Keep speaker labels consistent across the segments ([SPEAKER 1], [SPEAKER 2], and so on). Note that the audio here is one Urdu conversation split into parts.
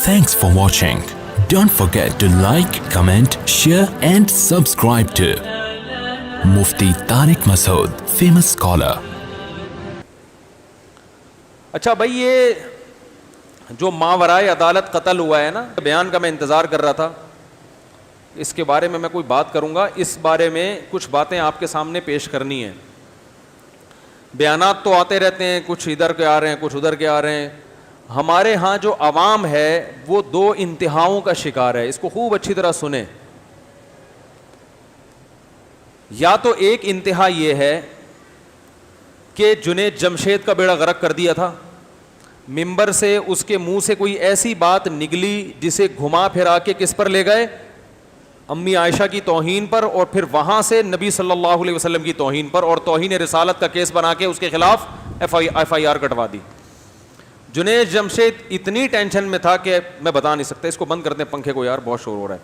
[SPEAKER 1] Thanks for watching. Don't forget to like, comment, share and subscribe to Mufti Tariq Masood, famous scholar.
[SPEAKER 2] اچھا بھائی، یہ جو ماورائے عدالت قتل ہوا ہے نا، بیان کا میں انتظار کر رہا تھا. اس کے بارے میں کوئی بات کروں گا. اس بارے میں کچھ باتیں آپ کے سامنے پیش کرنی ہیں. بیانات تو آتے رہتے ہیں، کچھ ادھر کے آ رہے ہیں، کچھ ادھر کے آ رہے ہیں. ہمارے ہاں جو عوام ہے وہ دو انتہاؤں کا شکار ہے. اس کو خوب اچھی طرح سنیں. یا تو ایک انتہا یہ ہے کہ جنید جمشید کا بیڑا غرق کر دیا تھا، ممبر سے اس کے منہ سے کوئی ایسی بات نکلی جسے گھما پھرا کے کس پر لے گئے؟ امی عائشہ کی توہین پر، اور پھر وہاں سے نبی صلی اللہ علیہ وسلم کی توہین پر، اور توہین رسالت کا کیس بنا کے اس کے خلاف ایف آئی آر کٹوا دی. جنید جمشید اتنی ٹینشن میں تھا کہ میں بتا نہیں سکتا. اس کو بند کرتے ہیں پنکھے کو یار، بہت شور ہو رہا ہے.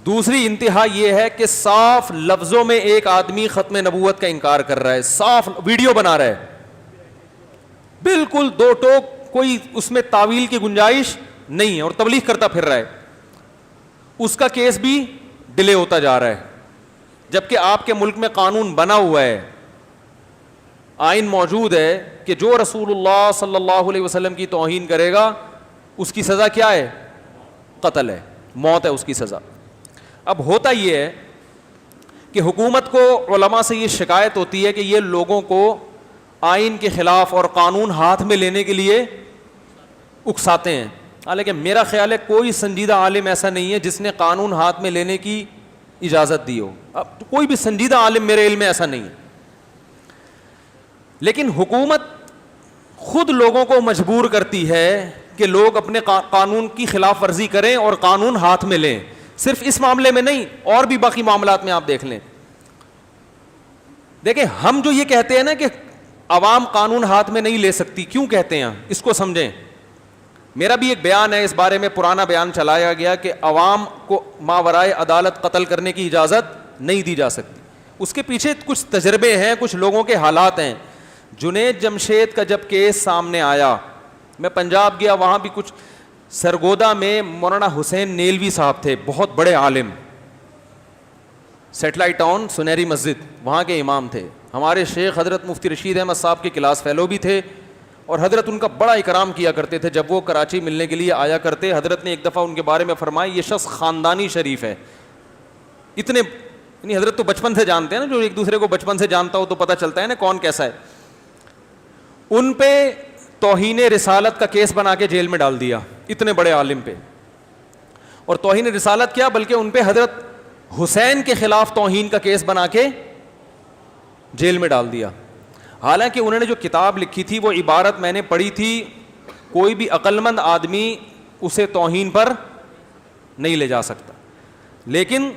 [SPEAKER 2] دوسری انتہا یہ ہے کہ صاف لفظوں میں ایک آدمی ختم نبوت کا انکار کر رہا ہے، صاف ویڈیو بنا رہا ہے، بالکل دو ٹوک، کوئی اس میں تعویل کی گنجائش نہیں ہے، اور تبلیغ کرتا پھر رہا ہے. اس کا کیس بھی ڈیلے ہوتا جا رہا ہے، جبکہ آپ کے ملک میں قانون بنا ہوا ہے، آئین موجود ہے کہ جو رسول اللہ صلی اللہ علیہ وسلم کی توہین کرے گا اس کی سزا کیا ہے؟ قتل ہے، موت ہے اس کی سزا. اب ہوتا یہ ہے کہ حکومت کو علماء سے یہ شکایت ہوتی ہے کہ یہ لوگوں کو آئین کے خلاف اور قانون ہاتھ میں لینے کے لیے اکساتے ہیں. حالانکہ میرا خیال ہے کوئی سنجیدہ عالم ایسا نہیں ہے جس نے قانون ہاتھ میں لینے کی اجازت دی ہو. اب کوئی بھی سنجیدہ عالم میرے علم میں ایسا نہیں ہے. لیکن حکومت خود لوگوں کو مجبور کرتی ہے کہ لوگ اپنے قانون کی خلاف ورزی کریں اور قانون ہاتھ میں لیں. صرف اس معاملے میں نہیں، اور بھی باقی معاملات میں آپ دیکھ لیں. دیکھیں، ہم جو یہ کہتے ہیں نا کہ عوام قانون ہاتھ میں نہیں لے سکتی، کیوں کہتے ہیں اس کو سمجھیں. میرا بھی ایک بیان ہے اس بارے میں، پرانا بیان چلایا گیا کہ عوام کو ماورائے عدالت قتل کرنے کی اجازت نہیں دی جا سکتی. اس کے پیچھے کچھ تجربے ہیں، کچھ لوگوں کے حالات ہیں. جنید جمشید کا جب کیس سامنے آیا، میں پنجاب گیا، وہاں بھی کچھ سرگودا میں مولانا حسین نیلوی صاحب تھے، بہت بڑے عالم، سیٹلائٹ ٹاؤن سنہری مسجد، وہاں کے امام تھے. ہمارے شیخ حضرت مفتی رشید احمد صاحب کے کلاس فیلو بھی تھے، اور حضرت ان کا بڑا اکرام کیا کرتے تھے. جب وہ کراچی ملنے کے لیے آیا کرتے، حضرت نے ایک دفعہ ان کے بارے میں فرمایا یہ شخص خاندانی شریف ہے. اتنے یعنی حضرت تو بچپن سے جانتے ہیں نا، جو ایک دوسرے کو بچپن سے جانتا ہو تو پتہ چلتا ہے نا کون کیسا ہے. ان پہ توہین رسالت کا کیس بنا کے جیل میں ڈال دیا، اتنے بڑے عالم پہ. اور توہین رسالت کیا، بلکہ ان پہ حضرت حسین کے خلاف توہین کا کیس بنا کے جیل میں ڈال دیا. حالانکہ انہوں نے جو کتاب لکھی تھی وہ عبارت میں نے پڑھی تھی، کوئی بھی عقل مند آدمی اسے توہین پر نہیں لے جا سکتا. لیکن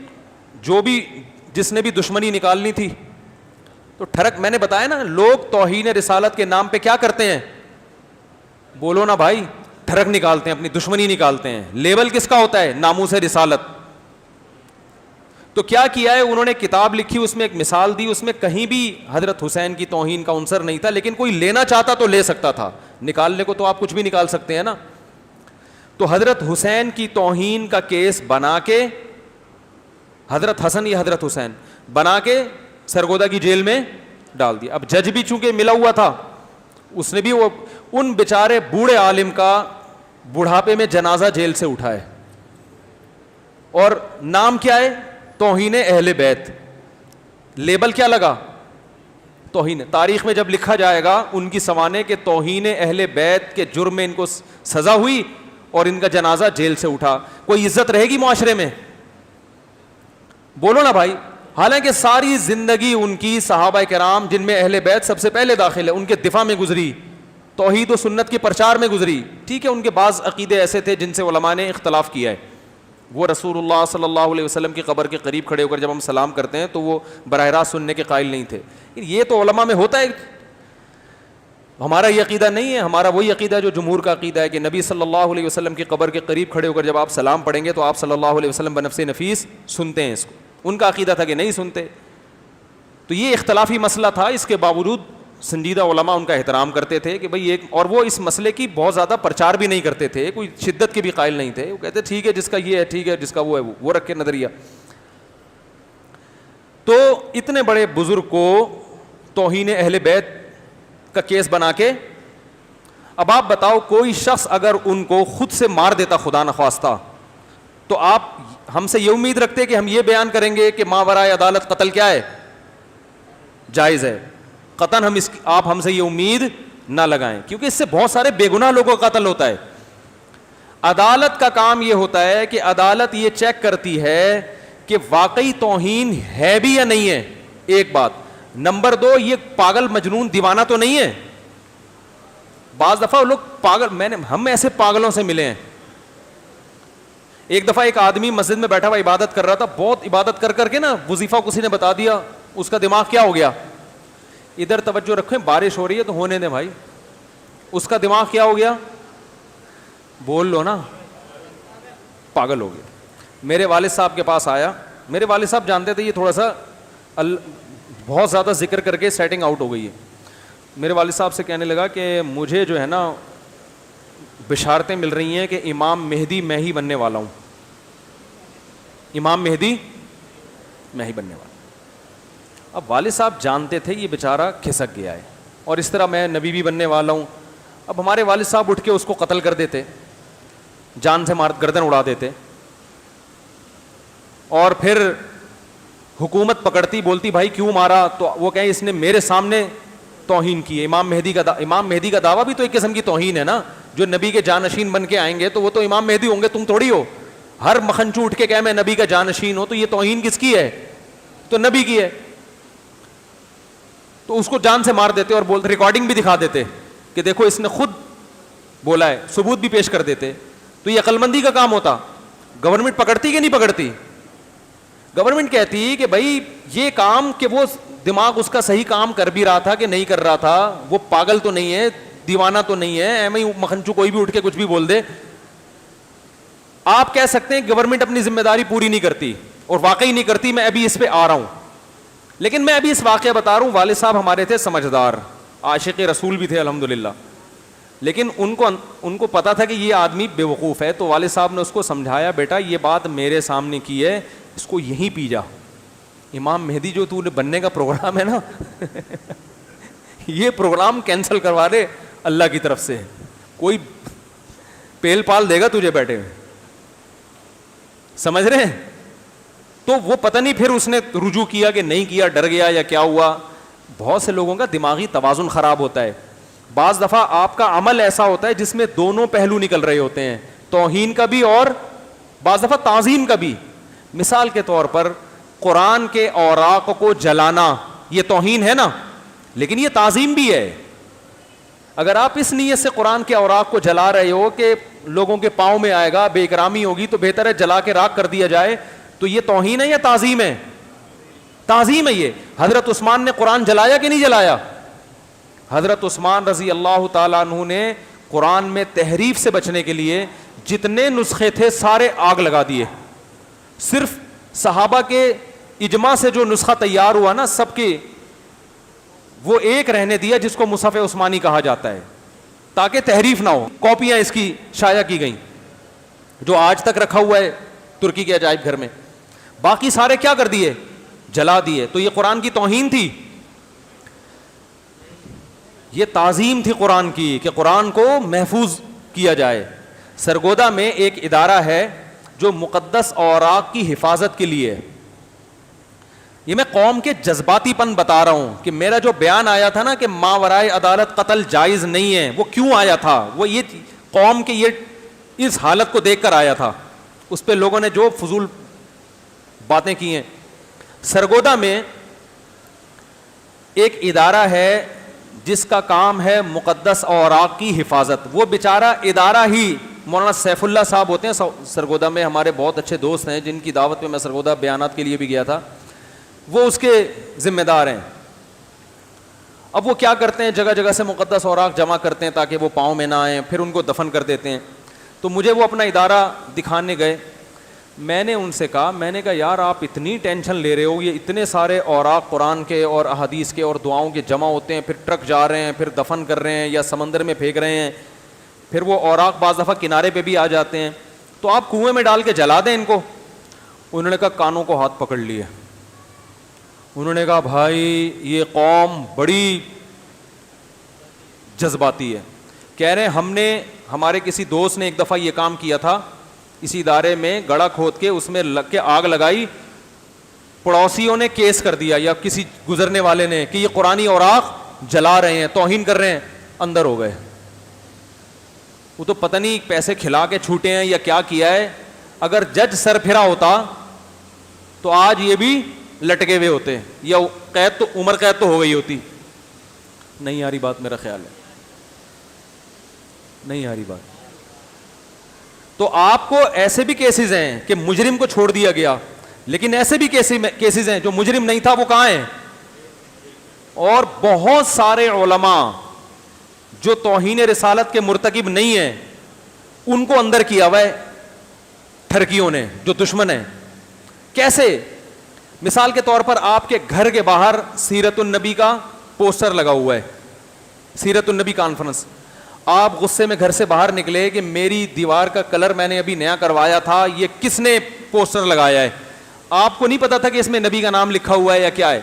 [SPEAKER 2] جو بھی جس نے بھی دشمنی نکالنی تھی تو ٹھڑک، میں نے بتایا نا، لوگ توہین رسالت کے نام پہ کیا کرتے ہیں؟ بولو نا بھائی، ٹھڑک نکالتے ہیں، اپنی دشمنی نکالتے ہیں. لیبل کس کا ہوتا ہے؟ ناموس رسالت. تو کیا کیا ہے انہوں نے؟ کتاب لکھی، اس میں ایک مثال دی، اس میں کہیں بھی حضرت حسین کی توہین کا عنصر نہیں تھا، لیکن کوئی لینا چاہتا تو لے سکتا تھا. نکالنے کو تو آپ کچھ بھی نکال سکتے ہیں نا. تو حضرت حسین کی توہین کا کیس بنا کے، حضرت حسن یا حضرت حسین بنا کے سرگودا کی جیل میں ڈال دیا. اب جج بھی چونکہ ملا ہوا تھا، اس نے بھی وہ ان بیچارے بوڑھے عالم کا بڑھاپے میں جنازہ جیل سے اٹھائے. اور نام کیا ہے؟ توہین اہل بیت. لیبل کیا لگا؟ توہین. تاریخ میں جب لکھا جائے گا ان کی سوانے کے توہین اہل بیت کے جرم میں ان کو سزا ہوئی اور ان کا جنازہ جیل سے اٹھا. کوئی عزت رہے گی معاشرے میں؟ بولو نا بھائی. حالانکہ ساری زندگی ان کی صحابہ کرام، جن میں اہل بیت سب سے پہلے داخل ہے، ان کے دفاع میں گزری، توحید و سنت کے پرچار میں گزری. ٹھیک ہے، ان کے بعض عقیدے ایسے تھے جن سے علماء نے اختلاف کیا ہے. وہ رسول اللہ صلی اللہ علیہ وسلم کی قبر کے قریب کھڑے ہو کر جب ہم سلام کرتے ہیں تو وہ براہ راست سننے کے قائل نہیں تھے. یہ تو علماء میں ہوتا ہے. ہمارا یہ عقیدہ نہیں ہے. ہمارا وہی عقیدہ جو جمہور کا عقیدہ ہے کہ نبی صلی اللہ علیہ وسلم کی قبر کے قریب کھڑے ہو کر جب آپ سلام پڑھیں گے تو آپ صلی اللہ علیہ وسلم بنفس نفیس سنتے ہیں اس کو. ان کا عقیدہ تھا کہ نہیں سنتے. تو یہ اختلافی مسئلہ تھا. اس کے باوجود سنجیدہ علماء ان کا احترام کرتے تھے کہ بھائی ایک, اور وہ اس مسئلے کی بہت زیادہ پرچار بھی نہیں کرتے تھے, کوئی شدت کے بھی قائل نہیں تھے. وہ کہتے ٹھیک ہے جس کا یہ ہے ٹھیک ہے, جس کا وہ ہے وہ رکھ کے نظریہ. تو اتنے بڑے بزرگ کو توہین اہل بیت کا کیس بنا کے, اب آپ بتاؤ کوئی شخص اگر ان کو خود سے مار دیتا خدا نخواستہ, تو آپ ہم سے یہ امید رکھتے کہ ہم یہ بیان کریں گے کہ ماورائے عدالت قتل کیا ہے, جائز ہے؟ قطعاً آپ ہم سے یہ امید نہ لگائیں, کیونکہ اس سے بہت سارے بے گناہ لوگوں کا قتل ہوتا ہے. عدالت کا کام یہ ہوتا ہے کہ عدالت یہ چیک کرتی ہے کہ واقعی توہین ہے بھی یا نہیں ہے, ایک بات. نمبر 2, یہ پاگل مجنون دیوانہ تو نہیں ہے. بعض دفعہ لوگ پاگل, ہم ایسے پاگلوں سے ملے ہیں. ایک دفعہ ایک آدمی مسجد میں بیٹھا ہوا عبادت کر رہا تھا, بہت عبادت کر کر کے نا وظیفہ کسی نے بتا دیا, اس کا دماغ کیا ہو گیا, ادھر توجہ رکھیں, بارش ہو رہی ہے تو ہونے دیں بھائی, اس کا دماغ کیا ہو گیا, بول لو نا, پاگل ہو گیا. میرے والد صاحب کے پاس آیا, میرے والد صاحب جانتے تھے یہ تھوڑا سا بہت زیادہ ذکر کر کے سیٹنگ آؤٹ ہو گئی ہے. میرے والد صاحب سے کہنے لگا کہ مجھے جو ہے نا بشارتیں مل رہی ہیں کہ امام مہدی میں ہی بننے والا ہوں, امام مہدی میں ہی بننے والا. اب والد صاحب جانتے تھے یہ بیچارہ کھسک گیا ہے, اور اس طرح میں نبی بھی بننے والا ہوں. اب ہمارے والد صاحب اٹھ کے اس کو قتل کر دیتے, جان سے مار گردن اڑا دیتے, اور پھر حکومت پکڑتی, بولتی بھائی کیوں مارا, تو وہ کہیں اس نے میرے سامنے توہین کی ہے. امام مہدی کا دعویٰ بھی تو ایک قسم کی توہین ہے نا, جو نبی کے جانشین بن کے آئیں گے تو وہ تو امام مہدی ہوں گے, تم تھوڑی ہو. ہر مکھنچو اٹھ کے کہے میں نبی کا جانشین ہوں, تو یہ توہین کس کی ہے, تو نبی کی ہے. تو اس کو جان سے مار دیتے, اور بولتے ریکارڈنگ بھی دکھا دیتے کہ دیکھو اس نے خود بولا ہے, ثبوت بھی پیش کر دیتے. تو یہ عقل مندی کا کام ہوتا. گورنمنٹ پکڑتی کہ نہیں پکڑتی؟ گورنمنٹ کہتی کہ بھائی یہ کام, کہ وہ دماغ اس کا صحیح کام کر بھی رہا تھا کہ نہیں کر رہا تھا, وہ پاگل تو نہیں ہے, دیوانہ تو نہیں ہے, ایم مکھنچو کوئی بھی اٹھ کے کچھ بھی بول دے. آپ کہہ سکتے ہیں گورنمنٹ اپنی ذمہ داری پوری نہیں کرتی, اور واقعی نہیں کرتی, میں ابھی اس پہ آ رہا ہوں. لیکن میں ابھی اس واقعہ بتا رہا ہوں, والد صاحب ہمارے تھے سمجھدار, عاشق رسول بھی تھے الحمدللہ, لیکن ان کو پتا تھا کہ یہ آدمی بے وقوف ہے. تو والد صاحب نے اس کو سمجھایا, بیٹا یہ بات میرے سامنے کی ہے, اس کو یہیں پی جا, امام مہدی جو تو نے بننے کا پروگرام ہے نا یہ پروگرام کینسل کروا دے اللہ کی طرف سے, کوئی پیل پال دے گا تجھے بیٹھے ہوئے, سمجھ رہے ہیں؟ تو وہ پتہ نہیں پھر اس نے رجوع کیا کہ نہیں کیا, ڈر گیا یا کیا ہوا. بہت سے لوگوں کا دماغی توازن خراب ہوتا ہے. بعض دفعہ آپ کا عمل ایسا ہوتا ہے جس میں دونوں پہلو نکل رہے ہوتے ہیں, توہین کا بھی اور بعض دفعہ تعظیم کا بھی. مثال کے طور پر قرآن کے اوراق کو جلانا یہ توہین ہے نا, لیکن یہ تعظیم بھی ہے. اگر آپ اس نیت سے قرآن کے اوراق کو جلا رہے ہو کہ لوگوں کے پاؤں میں آئے گا, بے اکرامی ہوگی, تو بہتر ہے جلا کے راکھ کر دیا جائے. تو یہ توہین ہے یا تعظیم ہے؟ تعظیم ہے. یہ حضرت عثمان نے قرآن جلایا کہ نہیں جلایا؟ حضرت عثمان رضی اللہ تعالیٰ عنہ نے قرآن میں تحریف سے بچنے کے لیے جتنے نسخے تھے سارے آگ لگا دیے. صرف صحابہ کے اجماع سے جو نسخہ تیار ہوا نا سب کے, وہ ایک رہنے دیا جس کو مصحف عثمانی کہا جاتا ہے, تاکہ تحریف نہ ہو. کاپیاں اس کی شائع کی گئیں, جو آج تک رکھا ہوا ہے ترکی کے عجائب گھر میں. باقی سارے کیا کر دیے؟ جلا دیے. تو یہ قرآن کی توہین تھی؟ یہ تعظیم تھی قرآن کی, کہ قرآن کو محفوظ کیا جائے. سرگودا میں ایک ادارہ ہے جو مقدس اوراق کی حفاظت کے لیے. یہ میں قوم کے جذباتی پن بتا رہا ہوں کہ میرا جو بیان آیا تھا نا کہ ماورائے عدالت قتل جائز نہیں ہے, وہ کیوں آیا تھا؟ وہ یہ قوم کے یہ اس حالت کو دیکھ کر آیا تھا. اس پہ لوگوں نے جو فضول باتیں کی ہیں. سرگودا میں ایک ادارہ ہے جس کا کام ہے مقدس اوراق کی حفاظت. وہ بیچارہ ادارہ ہی, مولانا سیف اللہ صاحب ہوتے ہیں سرگودا میں, ہمارے بہت اچھے دوست ہیں جن کی دعوت میں سرگودا بیانات کے لیے بھی گیا تھا, وہ اس کے ذمہ دار ہیں. اب وہ کیا کرتے ہیں, جگہ جگہ سے مقدس اوراق جمع کرتے ہیں تاکہ وہ پاؤں میں نہ آئیں, پھر ان کو دفن کر دیتے ہیں. تو مجھے وہ اپنا ادارہ دکھانے گئے, میں نے ان سے کہا, میں نے کہا یار آپ اتنی ٹینشن لے رہے ہو, یہ اتنے سارے اوراق قرآن کے اور احادیث کے اور دعاؤں کے جمع ہوتے ہیں, پھر ٹرک جا رہے ہیں, پھر دفن کر رہے ہیں یا سمندر میں پھینک رہے ہیں, پھر وہ اوراق بعض دفعہ کنارے پہ بھی آ جاتے ہیں, تو آپ کنویں میں ڈال کے جلا دیں ان کو. انہوں نے کہا کانوں کو ہاتھ پکڑ لیے. انہوں نے کہا بھائی یہ قوم بڑی جذباتی ہے. کہہ رہے ہیں ہمارے کسی دوست نے ایک دفعہ یہ کام کیا تھا, اسی ادارے میں گڑھا کھود کے اس میں لگ کے آگ لگائی, پڑوسیوں نے کیس کر دیا یا کسی گزرنے والے نے کہ یہ قرآنی اوراق جلا رہے ہیں, توہین کر رہے ہیں, اندر ہو گئے. وہ تو پتہ نہیں پیسے کھلا کے چھوٹے ہیں یا کیا کیا ہے. اگر جج سر پھرا ہوتا تو آج یہ بھی لٹکے ہوئے ہوتے, یا قید تو عمر قید تو ہو گئی ہوتی. نہیں آ رہی بات, میرا خیال ہے نہیں آ رہی بات. تو آپ کو ایسے بھی کیسز ہیں کہ مجرم کو چھوڑ دیا گیا, لیکن ایسے بھی کیسز ہیں جو مجرم نہیں تھا وہ کہاں ہیں. اور بہت سارے علماء جو توہین رسالت کے مرتکب نہیں ہیں ان کو اندر کیا ہوا ہے ٹھرکیوں نے, جو دشمن ہیں. کیسے؟ مثال کے طور پر آپ کے گھر کے باہر سیرت النبی کا پوسٹر لگا ہوا ہے, سیرت النبی کانفرنس. آپ غصے میں گھر سے باہر نکلے کہ میری دیوار کا کلر میں نے ابھی نیا کروایا تھا, یہ کس نے پوسٹر لگایا ہے؟ آپ کو نہیں پتا تھا کہ اس میں نبی کا نام لکھا ہوا ہے یا کیا ہے.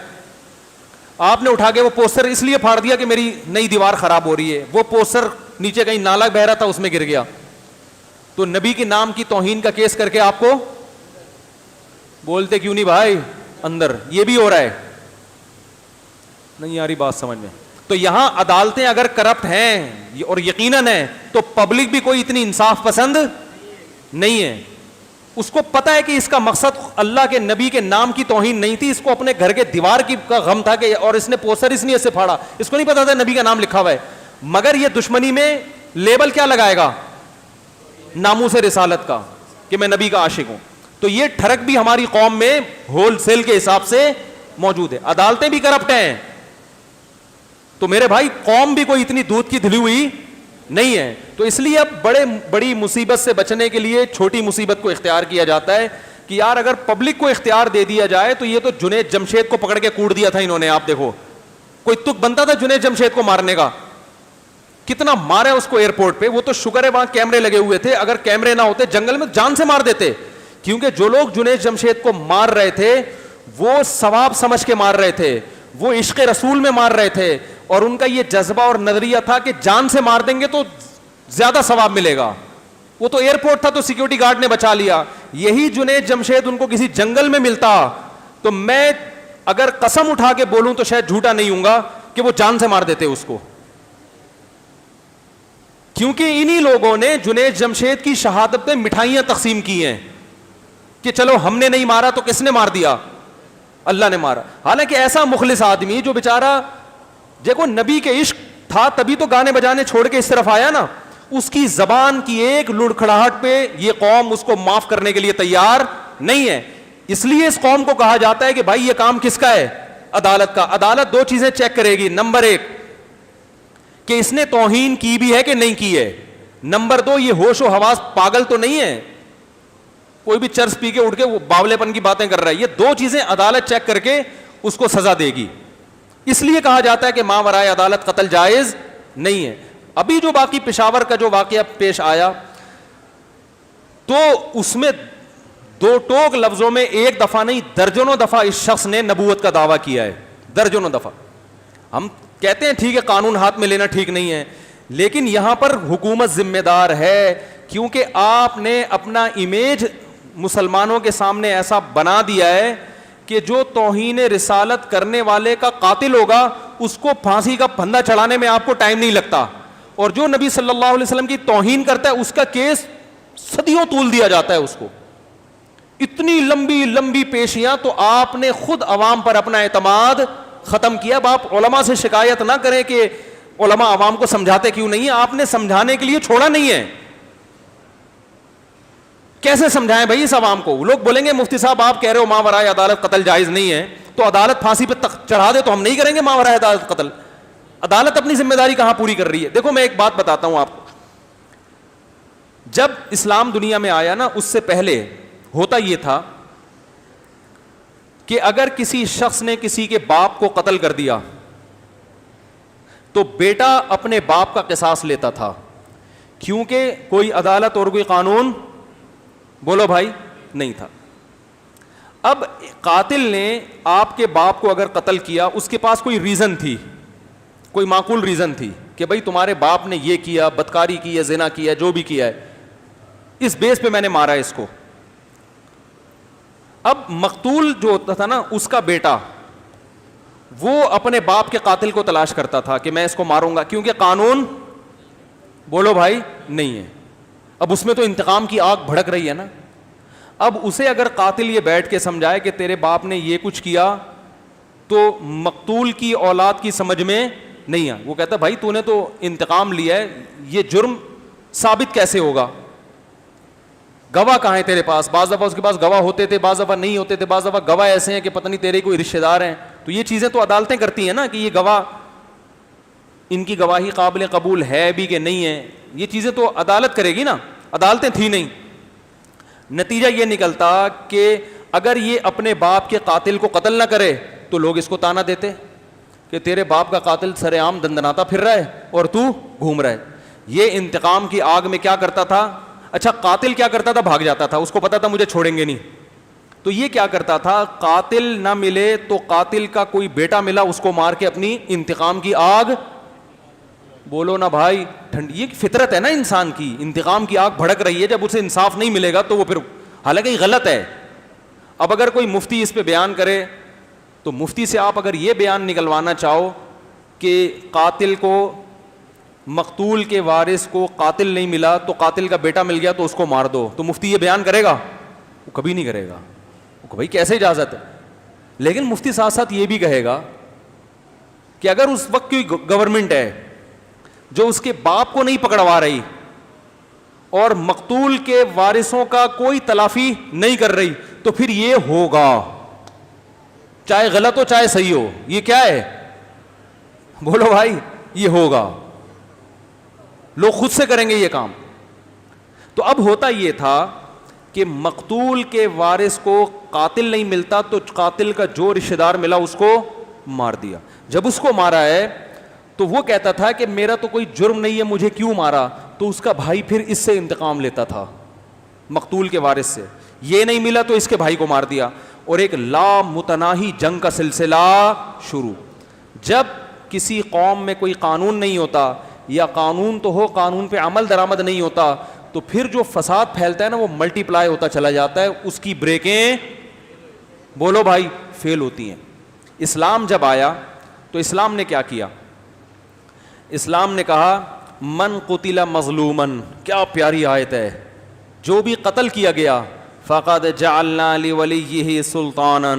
[SPEAKER 2] آپ نے اٹھا کے وہ پوسٹر اس لیے پھاڑ دیا کہ میری نئی دیوار خراب ہو رہی ہے. وہ پوسٹر نیچے کہیں نالا بہ رہا تھا, اس میں گر گیا. تو نبی کے نام کی توہین کا کیس کر کے آپ کو بولتے کیوں نہیں بھائی اندر. یہ بھی ہو رہا ہے. نہیں آ رہی بات سمجھ میں. تو یہاں عدالتیں اگر کرپٹ ہیں اور یقیناً ہیں تو پبلک بھی کوئی اتنی انصاف پسند نہیں ہے. اس کو پتا ہے کہ اس کا مقصد اللہ کے نبی کے نام کی توہین نہیں تھی, اس کو اپنے گھر کے دیوار کی کا غم تھا کہ, اور اس نے پوسٹر اس لیے سے پھاڑا, اس کو نہیں پتا تھا نبی کا نام لکھا ہوا ہے. مگر یہ دشمنی میں لیبل کیا لگائے گا؟ ناموس رسالت کا, کہ میں نبی کا عاشق ہوں. تو یہ ٹھرک بھی ہماری قوم میں ہول سیل کے حساب سے موجود ہے. عدالتیں بھی کرپٹ ہیں. تو میرے بھائی قوم بھی کوئی اتنی دودھ کی دھلی ہوئی نہیں ہے. تو اس لیے اب بڑی مصیبت سے بچنے کے لیے چھوٹی مصیبت کو اختیار کیا جاتا ہے کہ یار اگر پبلک کو اختیار دے دیا جائے تو یہ تو جنید جمشید کو پکڑ کے کوڑ دیا تھا انہوں نے. آپ دیکھو کوئی تک بنتا تھا جنید جمشید کو مارنے کا؟ کتنا مارے اس کو ایئرپورٹ پہ. وہ تو شکر ہے وہاں کیمرے لگے ہوئے تھے, اگر کیمرے نہ ہوتے جنگل میں جان سے مار دیتے. کیونکہ جو لوگ جنید جمشید کو مار رہے تھے وہ ثواب سمجھ کے مار رہے تھے, وہ عشق رسول میں مار رہے تھے, اور ان کا یہ جذبہ اور نظریہ تھا کہ جان سے مار دیں گے تو زیادہ ثواب ملے گا. وہ تو ایئرپورٹ تھا تو سیکیورٹی گارڈ نے بچا لیا. یہی جنید جمشید ان کو کسی جنگل میں ملتا تو میں اگر قسم اٹھا کے بولوں تو شاید جھوٹا نہیں ہوں گا کہ وہ جان سے مار دیتے اس کو. کیونکہ انہی لوگوں نے جنید جمشید کی شہادت پہ مٹھائیاں تقسیم کی ہیں کہ چلو ہم نے نہیں مارا تو کس نے مار دیا؟ اللہ نے مارا. حالانکہ ایسا مخلص آدمی جو بیچارہ دیکھو نبی کے عشق تھا تبھی تو گانے بجانے چھوڑ کے اس طرف آیا نا, اس کی زبان کی ایک لڑکھڑاہٹ پہ یہ قوم اس کو معاف کرنے کے لیے تیار نہیں ہے. اس لیے اس قوم کو کہا جاتا ہے کہ بھائی یہ کام کس کا ہے؟ عدالت کا. عدالت دو چیزیں چیک کرے گی. نمبر ایک کہ اس نے توہین کی بھی ہے کہ نہیں کی ہے. نمبر دو یہ ہوش و حواس پاگل تو نہیں ہے, کوئی بھی چرس پی کے اٹھ کے وہ باولے پن کی باتیں کر رہا ہے. یہ دو چیزیں عدالت چیک کر کے اس کو سزا دے گی. اس لیے کہا جاتا ہے کہ ماورائے عدالت قتل جائز نہیں ہے. ابھی جو باقی پشاور کا جو واقعہ پیش آیا تو اس میں دو ٹوک لفظوں میں ایک دفعہ نہیں درجنوں دفعہ اس شخص نے نبوت کا دعویٰ کیا ہے, درجنوں دفعہ. ہم کہتے ہیں ٹھیک ہے قانون ہاتھ میں لینا ٹھیک نہیں ہے, لیکن یہاں پر حکومت ذمہ دار ہے, کیونکہ آپ نے اپنا امیج مسلمانوں کے سامنے ایسا بنا دیا ہے کہ جو توہین رسالت کرنے والے کا قاتل ہوگا اس کو پھانسی کا پھندا چڑھانے میں آپ کو ٹائم نہیں لگتا, اور جو نبی صلی اللہ علیہ وسلم کی توہین کرتا ہے اس کا کیس صدیوں طول دیا جاتا ہے اس کو. اتنی لمبی لمبی پیشیاں. تو آپ نے خود عوام پر اپنا اعتماد ختم کیا. اب آپ علماء سے شکایت نہ کریں کہ علماء عوام کو سمجھاتے کیوں نہیں ہیں. آپ نے سمجھانے کے لیے چھوڑا نہیں ہے. کیسے سمجھائیں بھائی اس عوام کو؟ لوگ بولیں گے مفتی صاحب آپ کہہ رہے ہو ماورائے عدالت قتل جائز نہیں ہے, تو عدالت پھانسی پہ چڑھا دے تو ہم نہیں کریں گے ماورائے عدالت قتل. عدالت اپنی ذمہ داری کہاں پوری کر رہی ہے؟ دیکھو میں ایک بات بتاتا ہوں آپ کو. جب اسلام دنیا میں آیا نا اس سے پہلے ہوتا یہ تھا کہ اگر کسی شخص نے کسی کے باپ کو قتل کر دیا تو بیٹا اپنے باپ کا قصاص لیتا تھا, کیونکہ کوئی عدالت اور کوئی قانون, بولو بھائی, نہیں تھا. اب قاتل نے آپ کے باپ کو اگر قتل کیا, اس کے پاس کوئی ریزن تھی, کوئی معقول ریزن تھی کہ بھائی تمہارے باپ نے یہ کیا, بدکاری کی ہے, زنا کیا ہے, جو بھی کیا ہے, اس بیس پہ میں نے مارا ہے اس کو. اب مقتول جو ہوتا تھا نا, اس کا بیٹا, وہ اپنے باپ کے قاتل کو تلاش کرتا تھا کہ میں اس کو ماروں گا, کیونکہ قانون, بولو بھائی, نہیں ہے. اب اس میں تو انتقام کی آگ بھڑک رہی ہے نا. اب اسے اگر قاتل یہ بیٹھ کے سمجھائے کہ تیرے باپ نے یہ کچھ کیا, تو مقتول کی اولاد کی سمجھ میں نہیں ہے. وہ کہتا بھائی تو نے تو انتقام لیا ہے, یہ جرم ثابت کیسے ہوگا, گواہ کہاں ہے تیرے پاس؟ بعض دفعہ اس کے پاس گواہ ہوتے تھے, بعض دفعہ نہیں ہوتے تھے, بعض دفعہ گواہ ایسے ہیں کہ پتہ نہیں تیرے کوئی رشتہ دار ہیں. تو یہ چیزیں تو عدالتیں کرتی ہیں نا کہ یہ گواہ, ان کی گواہی قابل قبول ہے بھی کہ نہیں ہے, یہ چیزیں تو عدالت کرے گی نا. عدالتیں تھی نہیں. نتیجہ یہ نکلتا کہ اگر یہ اپنے باپ کے قاتل کو قتل نہ کرے تو لوگ اس کو تانا دیتے کہ تیرے باپ کا قاتل سر عام دندناتا پھر رہا ہے اور تو گھوم رہا ہے. یہ انتقام کی آگ میں کیا کرتا تھا؟ اچھا قاتل کیا کرتا تھا؟ بھاگ جاتا تھا, اس کو پتا تھا مجھے چھوڑیں گے نہیں. تو یہ کیا کرتا تھا, قاتل نہ ملے تو قاتل کا کوئی بیٹا ملا, اس کو مار کے اپنی انتقام کی آگ, بولو نا بھائی, ٹھنڈ. یہ فطرت ہے نا انسان کی, انتقام کی آگ بھڑک رہی ہے. جب اسے انصاف نہیں ملے گا تو وہ پھر, حالانکہ یہ غلط ہے. اب اگر کوئی مفتی اس پہ بیان کرے تو مفتی سے آپ اگر یہ بیان نکلوانا چاہو کہ قاتل کو, مقتول کے وارث کو قاتل نہیں ملا تو قاتل کا بیٹا مل گیا تو اس کو مار دو, تو مفتی یہ بیان کرے گا؟ وہ کبھی نہیں کرے گا. وہ بھائی کیسے اجازت ہے؟ لیکن مفتی ساتھ ساتھ یہ بھی کہے گا کہ اگر اس وقت کی گورنمنٹ ہے جو اس کے باپ کو نہیں پکڑوا رہی اور مقتول کے وارثوں کا کوئی تلافی نہیں کر رہی, تو پھر یہ ہوگا, چاہے غلط ہو چاہے صحیح ہو. یہ کیا ہے؟ بولو بھائی, یہ ہوگا. لوگ خود سے کریں گے یہ کام. تو اب ہوتا یہ تھا کہ مقتول کے وارث کو قاتل نہیں ملتا تو قاتل کا جو رشتہ دار ملا اس کو مار دیا. جب اس کو مارا ہے تو وہ کہتا تھا کہ میرا تو کوئی جرم نہیں ہے, مجھے کیوں مارا؟ تو اس کا بھائی پھر اس سے انتقام لیتا تھا, مقتول کے وارث سے. یہ نہیں ملا تو اس کے بھائی کو مار دیا, اور ایک لا متناہی جنگ کا سلسلہ شروع. جب کسی قوم میں کوئی قانون نہیں ہوتا, یا قانون تو ہو, قانون پہ عمل درآمد نہیں ہوتا, تو پھر جو فساد پھیلتا ہے نا وہ ملٹی پلائی ہوتا چلا جاتا ہے, اس کی بریکیں, بولو بھائی, فیل ہوتی ہیں. اسلام جب آیا تو اسلام نے کیا کیا؟ اسلام نے کہا من قتل مظلومن, کیا پیاری آیت ہے, جو بھی قتل کیا گیا, فقد جعلنا لولیہ سلطانا,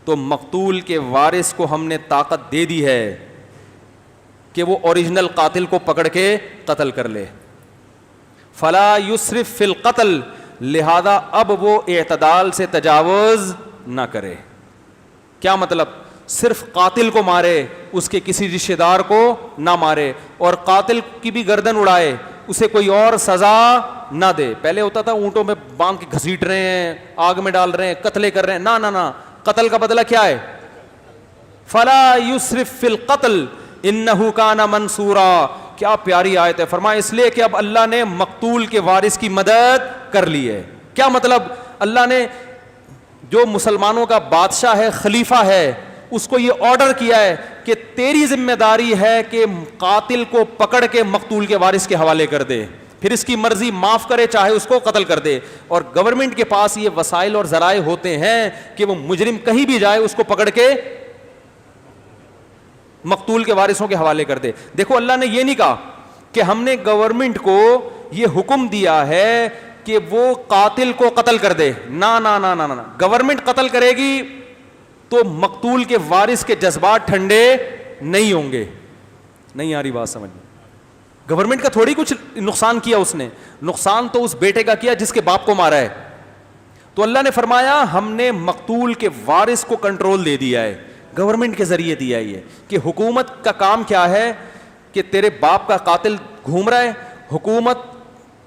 [SPEAKER 2] تو مقتول کے وارث کو ہم نے طاقت دے دی ہے کہ وہ اوریجنل قاتل کو پکڑ کے قتل کر لے. فلا یسرف فی القتل, لہذا اب وہ اعتدال سے تجاوز نہ کرے. کیا مطلب؟ صرف قاتل کو مارے, اس کے کسی رشتہ دار کو نہ مارے, اور قاتل کی بھی گردن اڑائے, اسے کوئی اور سزا نہ دے. پہلے ہوتا تھا اونٹوں میں باندھ کے گھسیٹ رہے ہیں, آگ میں ڈال رہے ہیں, قتلے کر رہے ہیں, نہ نہ نہ, قتل کا بدلہ کیا ہے؟ فلا یسرف فی القتل انہ کان منصورا. کیا پیاری آیت ہے. فرمایا اس لیے کہ اب اللہ نے مقتول کے وارث کی مدد کر لی ہے. کیا مطلب؟ اللہ نے جو مسلمانوں کا بادشاہ ہے, خلیفہ ہے, اس کو یہ آرڈر کیا ہے کہ تیری ذمہ داری ہے کہ قاتل کو پکڑ کے مقتول کے وارث کے حوالے کر دے, پھر اس کی مرضی معاف کرے چاہے اس کو قتل کر دے. اور گورنمنٹ کے پاس یہ وسائل اور ذرائع ہوتے ہیں کہ وہ مجرم کہیں بھی جائے اس کو پکڑ کے مقتول کے وارثوں کے حوالے کر دے. دیکھو اللہ نے یہ نہیں کہا کہ ہم نے گورنمنٹ کو یہ حکم دیا ہے کہ وہ قاتل کو قتل کر دے. نہ نہ نہ نہ نہ, گورنمنٹ قتل کرے گی تو مقتول کے وارث کے جذبات ٹھنڈے نہیں ہوں گے. نہیں آ رہی بات سمجھ میں؟ گورنمنٹ کا تھوڑی کچھ نقصان کیا اس نے, نقصان تو اس بیٹے کا کیا جس کے باپ کو مارا ہے. تو اللہ نے فرمایا ہم نے مقتول کے وارث کو کنٹرول دے دیا ہے, گورنمنٹ کے ذریعے دیا ہے. یہ کہ حکومت کا کام کیا ہے کہ تیرے باپ کا قاتل گھوم رہا ہے, حکومت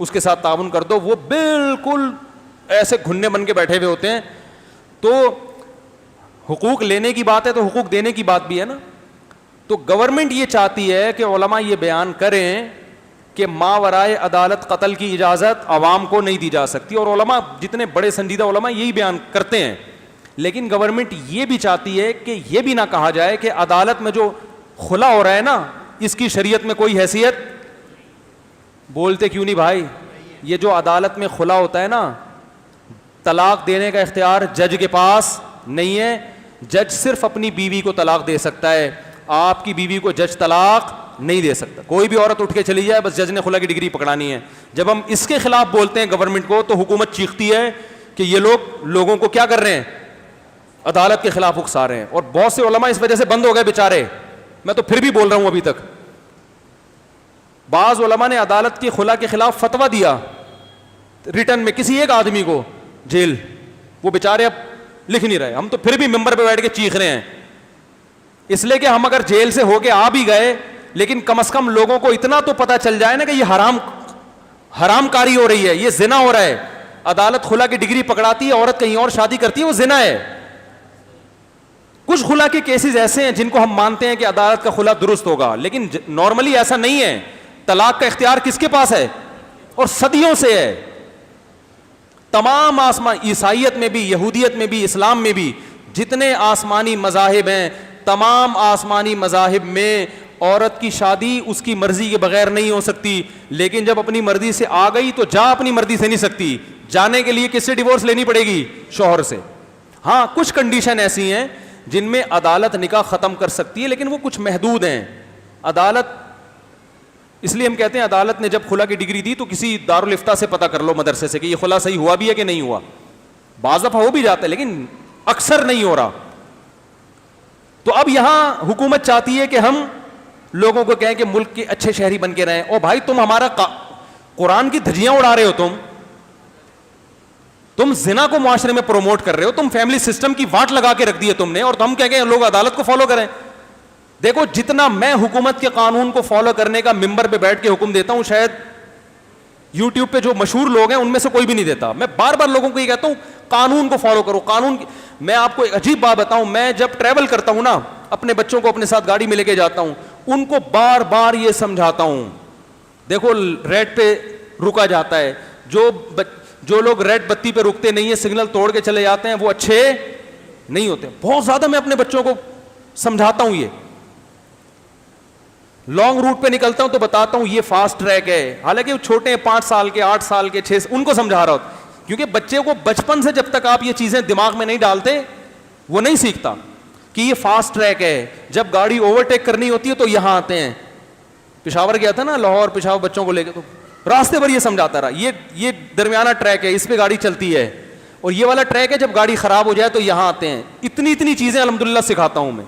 [SPEAKER 2] اس کے ساتھ تعاون کر دو. وہ بالکل ایسے گھننے بن کے بیٹھے ہوئے ہوتے ہیں. تو حقوق لینے کی بات ہے تو حقوق دینے کی بات بھی ہے نا. تو گورنمنٹ یہ چاہتی ہے کہ علماء یہ بیان کریں کہ ماورائے عدالت قتل کی اجازت عوام کو نہیں دی جا سکتی, اور علماء جتنے بڑے سنجیدہ علماء یہی بیان کرتے ہیں. لیکن گورنمنٹ یہ بھی چاہتی ہے کہ یہ بھی نہ کہا جائے کہ عدالت میں جو خلا ہو رہا ہے نا اس کی شریعت میں کوئی حیثیت. بولتے کیوں نہیں بھائی؟ یہ جو عدالت میں خلا ہوتا ہے نا, طلاق دینے کا اختیار جج کے پاس نہیں ہے. جج صرف اپنی بیوی کو طلاق دے سکتا ہے, آپ کی بیوی کو جج طلاق نہیں دے سکتا. کوئی بھی عورت اٹھ کے چلی جائے بس جج نے خلا کی ڈگری پکڑانی ہے. جب ہم اس کے خلاف بولتے ہیں گورنمنٹ کو تو حکومت چیختی ہے کہ یہ لوگ لوگوں کو کیا کر رہے ہیں, عدالت کے خلاف اکسا رہے ہیں. اور بہت سے علماء اس وجہ سے بند ہو گئے بیچارے. میں تو پھر بھی بول رہا ہوں ابھی تک. بعض علماء نے عدالت کی خلا کے خلاف فتویٰ دیا ریٹن میں, کسی ایک آدمی کو جیل, وہ بیچارے اب لکھ نہیں رہے. ہم تو پھر بھی ممبر پہ بیٹھ کے چیخ رہے ہیں, اس لیے کہ ہم اگر جیل سے ہو کے آ بھی گئے لیکن کم از کم لوگوں کو اتنا تو پتا چل جائے نا کہ یہ حرام کاری ہو رہی ہے, یہ زنا ہو رہا ہے. عدالت خلا کی ڈگری پکڑاتی ہے, عورت کہیں اور شادی کرتی ہے, وہ زنا ہے. کچھ خلا کے کیسز ایسے ہیں جن کو ہم مانتے ہیں کہ عدالت کا خلا درست ہوگا, لیکن نارملی ایسا نہیں ہے. طلاق کا اختیار کس کے پاس ہے, اور صدیوں سے ہے. تمام عیسائیت میں بھی, یہودیت میں بھی, اسلام میں بھی جتنے آسمانی مذاہب ہیں, تمام آسمانی مذاہب میں عورت کی شادی اس کی مرضی کے بغیر نہیں ہو سکتی. لیکن جب اپنی مرضی سے آ گئی تو جا اپنی مرضی سے نہیں سکتی. جانے کے لیے کس سے ڈیورس لینی پڑے گی؟ شوہر سے. ہاں کچھ کنڈیشن ایسی ہیں جن میں عدالت نکاح ختم کر سکتی ہے, لیکن وہ کچھ محدود ہیں. عدالت, اس لیے ہم کہتے ہیں عدالت نے جب خلا کی ڈگری دی تو کسی دارالفتہ سے پتہ کر لو, مدرسے سے, کہ یہ خلا صحیح ہوا بھی ہے کہ نہیں ہوا. بعض دفعہ ہو بھی جاتا ہے لیکن اکثر نہیں ہو رہا. تو اب یہاں حکومت چاہتی ہے کہ ہم لوگوں کو کہیں کہ ملک کے اچھے شہری بن کے رہیں. او بھائی تم ہمارا قرآن کی دھجیاں اڑا رہے ہو, تم زنا کو معاشرے میں پروموٹ کر رہے ہو, تم فیملی سسٹم کی واٹ لگا کے رکھ دی ہے تم نے, اور ہم کہیں کہ لوگ عدالت کو فالو کریں. دیکھو جتنا میں حکومت کے قانون کو فالو کرنے کا ممبر پہ بیٹھ کے حکم دیتا ہوں, شاید یوٹیوب پہ جو مشہور لوگ ہیں ان میں سے کوئی بھی نہیں دیتا. میں بار بار لوگوں کو یہ کہتا ہوں قانون کو فالو کرو. میں آپ کو ایک عجیب بات بتاؤں, میں جب ٹریول کرتا ہوں نا, اپنے بچوں کو اپنے ساتھ گاڑی میں لے کے جاتا ہوں, ان کو بار بار یہ سمجھاتا ہوں, دیکھو ریڈ پہ رکا جاتا ہے, جو لوگ ریڈ بتی پہ رکتے نہیں ہیں, سگنل توڑ کے چلے جاتے ہیں, وہ اچھے نہیں ہوتے. بہت زیادہ میں اپنے بچوں کو سمجھاتا ہوں. یہ لانگ روٹ پہ نکلتا ہوں تو بتاتا ہوں یہ فاسٹ ٹریک ہے, حالانکہ وہ چھوٹے ہیں, 5 سال کے, 8 سال کے, 6, ان کو سمجھا رہا ہوتا. کیونکہ بچے کو بچپن سے جب تک آپ یہ چیزیں دماغ میں نہیں ڈالتے وہ نہیں سیکھتا کہ یہ فاسٹ ٹریک ہے. جب گاڑی اوورٹیک کرنی ہوتی ہے تو یہاں آتے ہیں. پشاور گیا تھا نا, لاہور پشاور بچوں کو لے کے, تو راستے پر یہ سمجھاتا رہا یہ درمیانہ ٹریک ہے, اس پہ گاڑی چلتی ہے, اور یہ والا ٹریک ہے جب گاڑی خراب ہو جائے تو یہاں آتے ہیں. اتنی چیزیں الحمدللہ سکھاتا ہوں میں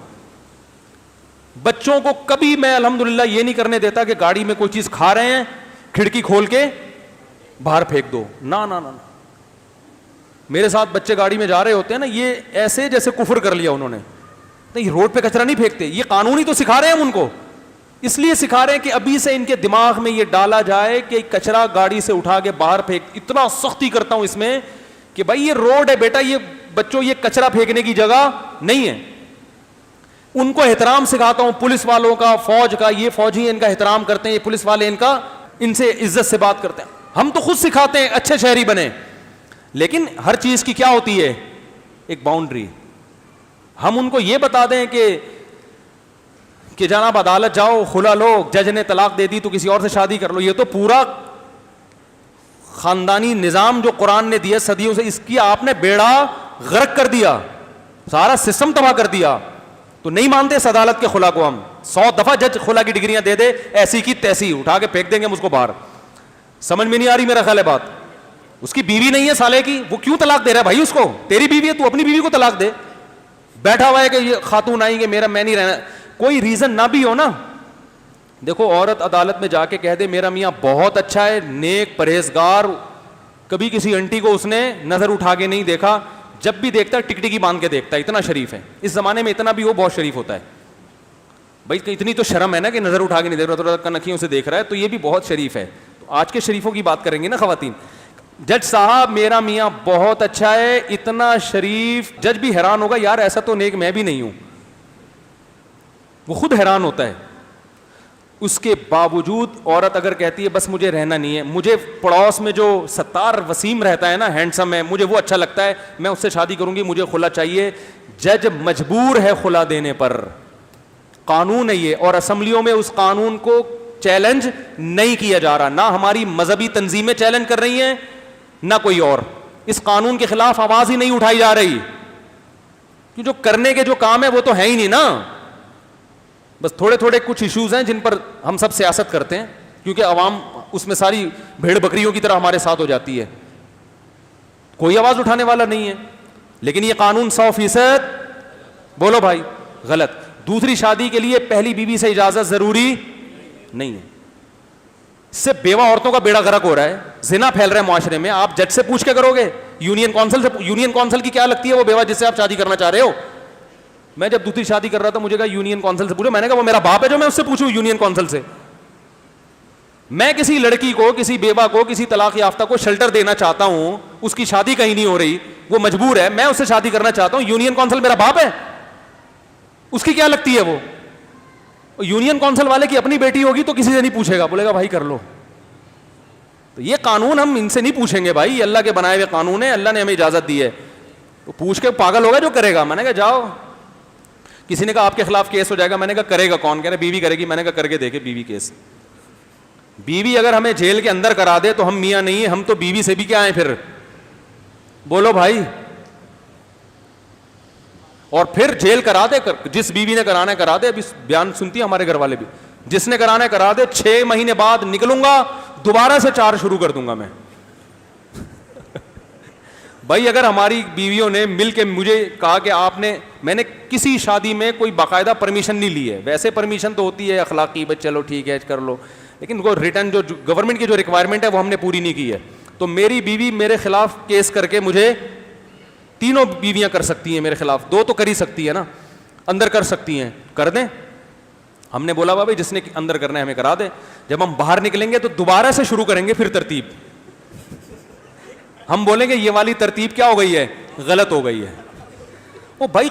[SPEAKER 2] بچوں کو. کبھی میں الحمدللہ یہ نہیں کرنے دیتا کہ گاڑی میں کوئی چیز کھا رہے ہیں کھڑکی کھول کے باہر پھینک دو. نہ نہ نہ, میرے ساتھ بچے گاڑی میں جا رہے ہوتے ہیں نا, یہ ایسے جیسے کفر کر لیا انہوں نے. نہیں, روڈ پہ کچرا نہیں پھینکتے, یہ قانون ہی تو سکھا رہے ہیں ہم ان کو. اس لیے سکھا رہے ہیں کہ ابھی سے ان کے دماغ میں یہ ڈالا جائے کہ کچرا گاڑی سے اٹھا کے باہر پھینک. اتنا سختی کرتا ہوں اس میں کہ بھائی یہ روڈ ہے بیٹا, یہ بچوں یہ کچرا پھینکنے کی جگہ نہیں ہے. ان کو احترام سکھاتا ہوں, پولیس والوں کا, فوج کا, یہ فوجی ان کا احترام کرتے ہیں, یہ پولیس والے ان سے عزت سے بات کرتے ہیں. ہم تو خود سکھاتے ہیں اچھے شہری بنے, لیکن ہر چیز کی کیا ہوتی ہے ایک باؤنڈری. ہم ان کو یہ بتا دیں کہ جناب عدالت جاؤ, خلا لو, جج نے طلاق دے دی تو کسی اور سے شادی کر لو, یہ تو پورا خاندانی نظام جو قرآن نے دیا صدیوں سے, اس کی آپ نے بیڑا غرق کر دیا, سارا سسٹم تباہ کر دیا. تو نہیں مانتے اس عدالت کے خلا کو. ہم 100 دفعہ جج خلا کی ڈگریاں دے دے, ایسی کی تیسی اٹھا کے پھینک دیں گے ہم اس کو باہر. سمجھ میں نہیں آ رہی میرا خیال ہے بات. اس کی بیوی نہیں ہے سالے کی, وہ کیوں طلاق دے رہا ہے بھائی اس کو؟ تیری بیوی ہے, تو اپنی بیوی کو طلاق دے. بیٹھا ہوا ہے کہ یہ خاتون آئیں گے میں نہیں رہنا, کوئی ریزن نہ بھی ہو نا. دیکھو عورت عدالت میں جا کے کہہ دے میرا میاں بہت اچھا ہے, نیک, پرہیزگار, کبھی کسی انٹی کو اس نے نظر اٹھا کے نہیں دیکھا, جب بھی دیکھتا ہے ٹکٹکی باندھ کے دیکھتا ہے, اتنا شریف ہے. اس زمانے میں اتنا بھی وہ بہت شریف ہوتا ہے بھائی, اتنی تو شرم ہے نا کہ نظر اٹھا کے نہیں دیکھ رہا, تو نکھیوں سے دیکھ رہا ہے, تو یہ بھی بہت شریف ہے. تو آج کے شریفوں کی بات کریں گے نا خواتین. جج صاحب میرا میاں بہت اچھا ہے, اتنا شریف. جج بھی حیران ہوگا, یار ایسا تو نیک میں بھی نہیں ہوں. وہ خود حیران ہوتا ہے. اس کے باوجود عورت اگر کہتی ہے بس مجھے رہنا نہیں ہے, مجھے پڑوس میں جو ستار وسیم رہتا ہے نا, ہینڈسم ہے, مجھے وہ اچھا لگتا ہے, میں اس سے شادی کروں گی, مجھے خلا چاہیے. جج مجبور ہے خلا دینے پر, قانون ہے یہ, اور اسمبلیوں میں اس قانون کو چیلنج نہیں کیا جا رہا. نہ ہماری مذہبی تنظیمیں چیلنج کر رہی ہیں نہ کوئی اور. اس قانون کے خلاف آواز ہی نہیں اٹھائی جا رہی, کہ جو کرنے کے جو کام ہے وہ تو ہے ہی نہیں نا. بس تھوڑے تھوڑے کچھ ایشوز ہیں جن پر ہم سب سیاست کرتے ہیں, کیونکہ عوام اس میں ساری بھیڑ بکریوں کی طرح ہمارے ساتھ ہو جاتی ہے, کوئی آواز اٹھانے والا نہیں ہے. لیکن یہ قانون 100% بولو بھائی غلط. دوسری شادی کے لیے پہلی بیوی سے اجازت ضروری نہیں ہے. اس سے بیوہ عورتوں کا بیڑا غرق ہو رہا ہے, زنا پھیل رہا ہے معاشرے میں. آپ جج سے پوچھ کے کرو گے, یونین کونسل سے, یونین کونسل کی کیا لگتی ہے وہ بیوہ جس سے آپ شادی کرنا چاہ رہے ہو؟ میں جب دوسری شادی کر رہا تھا مجھے کہا یونین کونسل سے پوچھو. میں نے کہا وہ میرا باپ ہے جو میں اس سے پوچھوں یونین کونسل سے؟ میں کسی لڑکی کو, کسی بیوہ کو, کسی طلاق یافتہ کو شیلٹر دینا چاہتا ہوں, اس کی شادی کہیں نہیں ہو رہی, وہ مجبور ہے, میں اس سے شادی کرنا چاہتا ہوں, یونین کونسل میرا باپ ہے؟ اس کی کیا لگتی ہے وہ؟ یونین کونسل والے کی اپنی بیٹی ہوگی تو کسی سے نہیں پوچھے گا, بولے گا بھائی کر لو. تو یہ قانون ہم ان سے نہیں پوچھیں گے بھائی, اللہ کے بنائے ہوئے قانون ہے, اللہ نے ہمیں اجازت دی ہے. تو پوچھ کے پاگل ہوگا جو کرے گا. میں نے کہا جاؤ. کسی نے کہا آپ کے خلاف کیس ہو جائے گا. میں نے کہا کرے گا کون؟ کہہ رہے بیوی کرے گی. میں نے کہا کر کے دیکھے بیوی کیس. بیوی اگر ہمیں جیل کے اندر کرا دے تو ہم میاں نہیں ہیں, ہم تو بیوی سے بھی کیا ہیں پھر, بولو بھائی. اور پھر جیل کرا دے, جس بیوی نے کرانا ہے کرا دے. ابھی بیان سنتی ہے ہمارے گھر والے بھی, جس نے کرانا ہے کرا دے, 6 مہینے بعد نکلوں گا دوبارہ سے 4 شروع کر دوں گا میں. بھائی اگر ہماری بیویوں نے مل کے مجھے کہا کہ آپ نے, میں نے کسی شادی میں کوئی باقاعدہ پرمیشن نہیں لی ہے, ویسے پرمیشن تو ہوتی ہے اخلاقی, بس چلو ٹھیک ہے کر لو, لیکن وہ ریٹرن جو گورنمنٹ کی جو ریکوائرمنٹ ہے وہ ہم نے پوری نہیں کی ہے. تو میری بیوی میرے خلاف کیس کر کے مجھے, 3 بیویاں کر سکتی ہیں میرے خلاف, 2 تو کر ہی سکتی ہے نا, اندر کر سکتی ہیں, کر دیں. ہم نے بولا بھائی جس نے اندر کرنا ہے ہمیں کرا دے. جب ہم باہر نکلیں گے تو دوبارہ سے شروع کریں گے پھر ترتیب. ہم بولیں گے یہ والی ترتیب کیا ہو گئی ہے, غلط ہو گئی ہے. وہ بھائی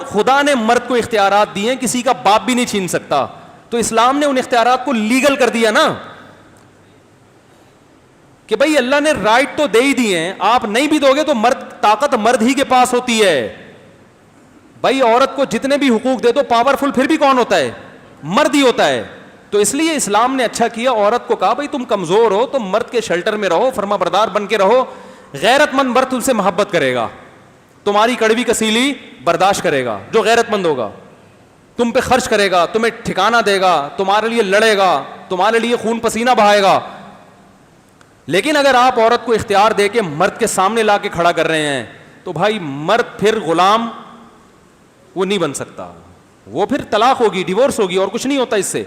[SPEAKER 2] خدا نے مرد کو اختیارات دیے ہیں, کسی کا باپ بھی نہیں چھین سکتا. تو اسلام نے ان اختیارات کو لیگل کر دیا نا, کہ بھائی اللہ نے رائٹ تو دے ہی دیے ہیں, آپ نہیں بھی دو گے تو طاقت مرد ہی کے پاس ہوتی ہے. بھائی عورت کو جتنے بھی حقوق دے دو, پاورفل پھر بھی کون ہوتا ہے, مرد ہی ہوتا ہے. تو اس لیے اسلام نے اچھا کیا, عورت کو کہا بھائی تم کمزور ہو, تم مرد کے شیلٹر میں رہو, فرما بردار بن کے رہو. غیرت مند مرد تم سے محبت کرے گا, تمہاری کڑوی کسیلی برداشت کرے گا. جو غیرت مند ہوگا تم پہ خرچ کرے گا, تمہیں ٹھکانہ دے گا, تمہارے لیے لڑے گا, تمہارے لیے خون پسینہ بہائے گا. لیکن اگر آپ عورت کو اختیار دے کے مرد کے سامنے لا کے کھڑا کر رہے ہیں تو بھائی مرد پھر غلام وہ نہیں بن سکتا, وہ پھر طلاق ہوگی, ڈیورس ہوگی, اور کچھ نہیں ہوتا اس سے.